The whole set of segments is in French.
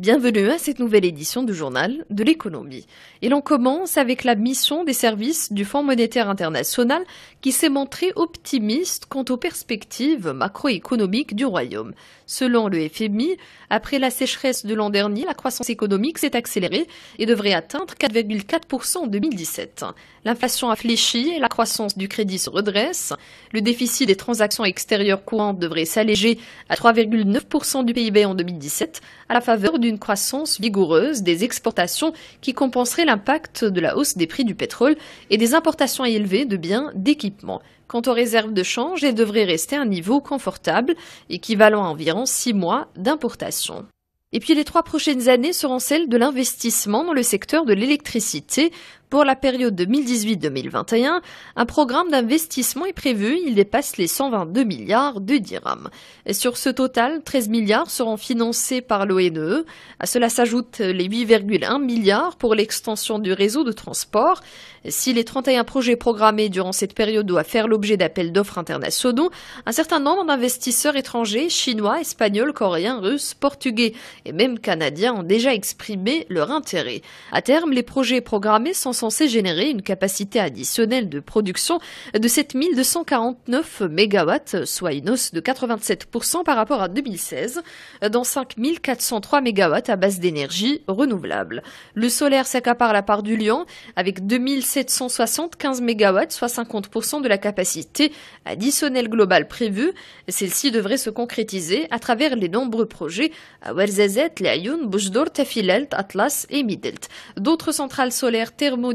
Bienvenue à cette nouvelle édition du journal de l'économie. Et l'on commence avec la mission des services du Fonds monétaire international qui s'est montré optimiste quant aux perspectives macroéconomiques du Royaume. Selon le FMI, après la sécheresse de l'an dernier, la croissance économique s'est accélérée et devrait atteindre 4,4% en 2017. L'inflation a fléchi et la croissance du crédit se redresse. Le déficit des transactions extérieures courantes devrait s'alléger à 3,9% du PIB en 2017, à la faveur d'une croissance vigoureuse des exportations qui compenserait l'impact de la hausse des prix du pétrole et des importations élevées de biens d'équipement. Quant aux réserves de change, elles devraient rester à un niveau confortable, équivalent à environ 6 mois d'importation. Et puis les 3 prochaines années seront celles de l'investissement dans le secteur de l'électricité. Pour la période 2018-2021, un programme d'investissement est prévu, il dépasse les 122 milliards de dirhams. Et sur ce total, 13 milliards seront financés par l'ONE. À cela s'ajoutent les 8,1 milliards pour l'extension du réseau de transport. Si les 31 projets programmés durant cette période doivent faire l'objet d'appels d'offres internationaux, un certain nombre d'investisseurs étrangers, chinois, espagnols, coréens, russes, portugais et même canadiens ont déjà exprimé leur intérêt. À terme, les projets programmés sont censé générer une capacité additionnelle de production de 7249 MW, soit une hausse de 87% par rapport à 2016, dans 5403 MW à base d'énergie renouvelable. Le solaire s'accapare la part du lion avec 2775 MW, soit 50% de la capacité additionnelle globale prévue. Celle-ci devrait se concrétiser à travers les nombreux projets à Ouarzazate, Laayoune, Boujdour, Tafilalt, Atlas et Midelt. D'autres centrales solaires thermodynamiques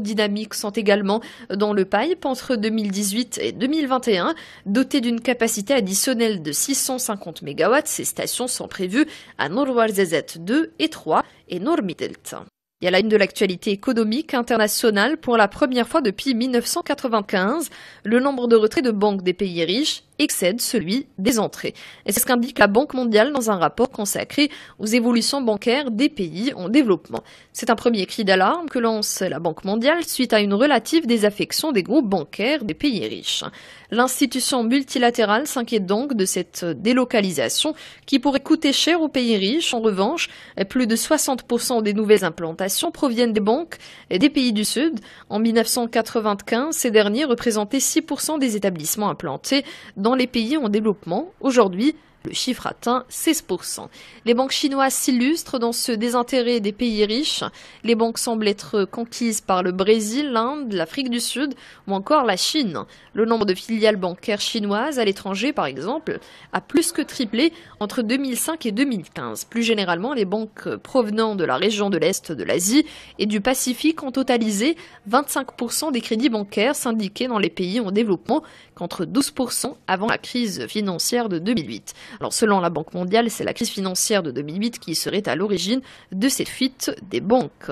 sont également dans le pipe entre 2018 et 2021. Dotées d'une capacité additionnelle de 650 MW, ces stations sont prévues à Noor Ouarzazate 2 et 3 et Noor Midelt. Il y a la une de l'actualité économique internationale. Pour la première fois depuis 1995, le nombre de retraits de banques des pays riches excède celui des entrées. Et c'est ce qu'indique la Banque mondiale dans un rapport consacré aux évolutions bancaires des pays en développement. C'est un premier cri d'alarme que lance la Banque mondiale suite à une relative désaffection des groupes bancaires des pays riches. L'institution multilatérale s'inquiète donc de cette délocalisation qui pourrait coûter cher aux pays riches. En revanche, plus de 60% des nouvelles implantations proviennent des banques des pays du Sud. En 1995, ces derniers représentaient 6% des établissements implantés dans les pays en développement. Aujourd'hui, le chiffre atteint 16%. Les banques chinoises s'illustrent dans ce désintérêt des pays riches. Les banques semblent être conquises par le Brésil, l'Inde, l'Afrique du Sud ou encore la Chine. Le nombre de filiales bancaires chinoises à l'étranger, par exemple, a plus que triplé entre 2005 et 2015. Plus généralement, les banques provenant de la région de l'Est de l'Asie et du Pacifique ont totalisé 25% des crédits bancaires syndiqués dans les pays en développement, contre 12% avant la crise financière de 2008. Alors, selon la Banque mondiale, c'est la crise financière de 2008 qui serait à l'origine de cette fuite des banques.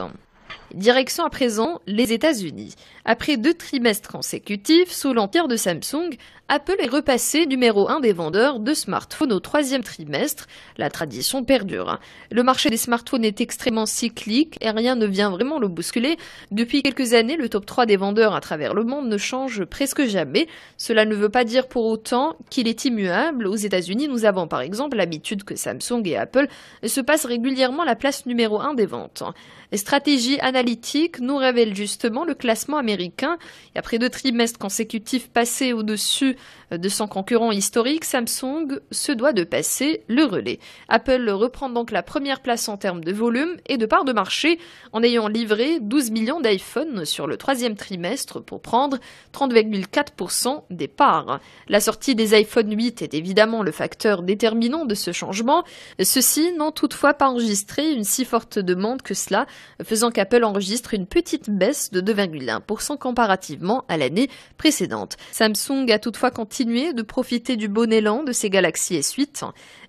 Direction à présent les États-Unis. Après 2 trimestres consécutifs sous l'empire de Samsung, Apple est repassé numéro 1 des vendeurs de smartphones au 3e trimestre. La tradition perdure. Le marché des smartphones est extrêmement cyclique et rien ne vient vraiment le bousculer. Depuis quelques années, le top 3 des vendeurs à travers le monde ne change presque jamais. Cela ne veut pas dire pour autant qu'il est immuable. Aux États-Unis, nous avons par exemple l'habitude que Samsung et Apple se passent régulièrement la place numéro 1 des ventes. Les stratégies analytiques nous révèlent justement le classement américain. Et après 2 trimestres consécutifs passés au-dessus de son concurrent historique, Samsung se doit de passer le relais. Apple reprend donc la première place en termes de volume et de part de marché en ayant livré 12 millions d'iPhone sur le 3e trimestre pour prendre 30,4% des parts. La sortie des iPhone 8 est évidemment le facteur déterminant de ce changement. Ceux-ci n'ont toutefois pas enregistré une si forte demande que cela, faisant qu'Apple enregistre une petite baisse de 2,1% comparativement à l'année précédente. Samsung a toutefois continué de profiter du bon élan de ses Galaxy S8.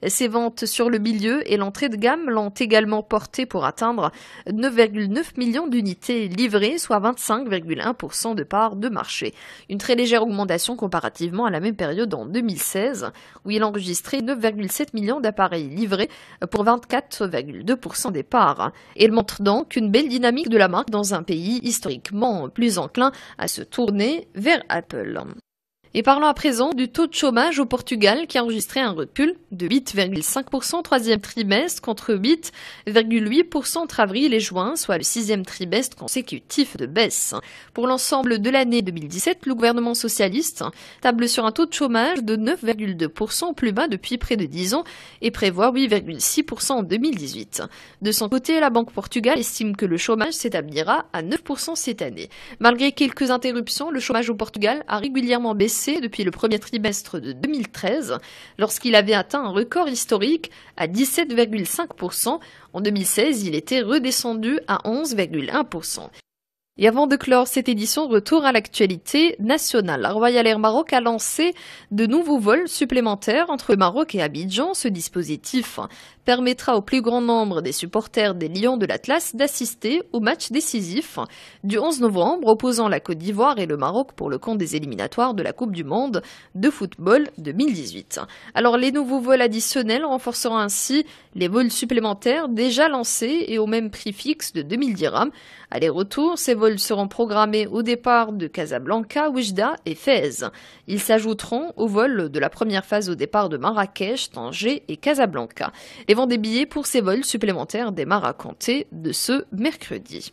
Ses ventes sur le milieu et l'entrée de gamme l'ont également porté pour atteindre 9,9 millions d'unités livrées, soit 25,1% de part de marché. Une très légère augmentation comparativement à la même période en 2016, où il enregistrait 9,7 millions d'appareils livrés pour 24,2% des parts. Elle montre donc une belle dynamique de la marque dans un pays historiquement plus enclin à se tourner vers Apple. Et parlons à présent du taux de chômage au Portugal qui a enregistré un recul de 8,5% au troisième trimestre contre 8,8% entre avril et juin, soit le sixième trimestre consécutif de baisse. Pour l'ensemble de l'année 2017, le gouvernement socialiste table sur un taux de chômage de 9,2% plus bas depuis près de 10 ans et prévoit 8,6% en 2018. De son côté, la Banque Portugal estime que le chômage s'établira à 9% cette année. Malgré quelques interruptions, le chômage au Portugal a régulièrement baissé depuis le premier trimestre de 2013, lorsqu'il avait atteint un record historique à 17,5%. En 2016, il était redescendu à 11,1%. Et avant de clore cette édition, retour à l'actualité nationale. La Royal Air Maroc a lancé de nouveaux vols supplémentaires entre le Maroc et Abidjan. Ce dispositif permettra au plus grand nombre des supporters des Lions de l'Atlas d'assister au match décisif du 11 novembre opposant la Côte d'Ivoire et le Maroc pour le compte des éliminatoires de la Coupe du Monde de football 2018. Alors les nouveaux vols additionnels renforceront ainsi les vols supplémentaires déjà lancés et au même prix fixe de 2000 dirhams. Aller-retour, ces vols seront programmés au départ de Casablanca, Oujda et Fès. Ils s'ajouteront aux vols de la première phase au départ de Marrakech, Tanger et Casablanca. Les ventes des billets pour ces vols supplémentaires démarrent à compter de ce mercredi.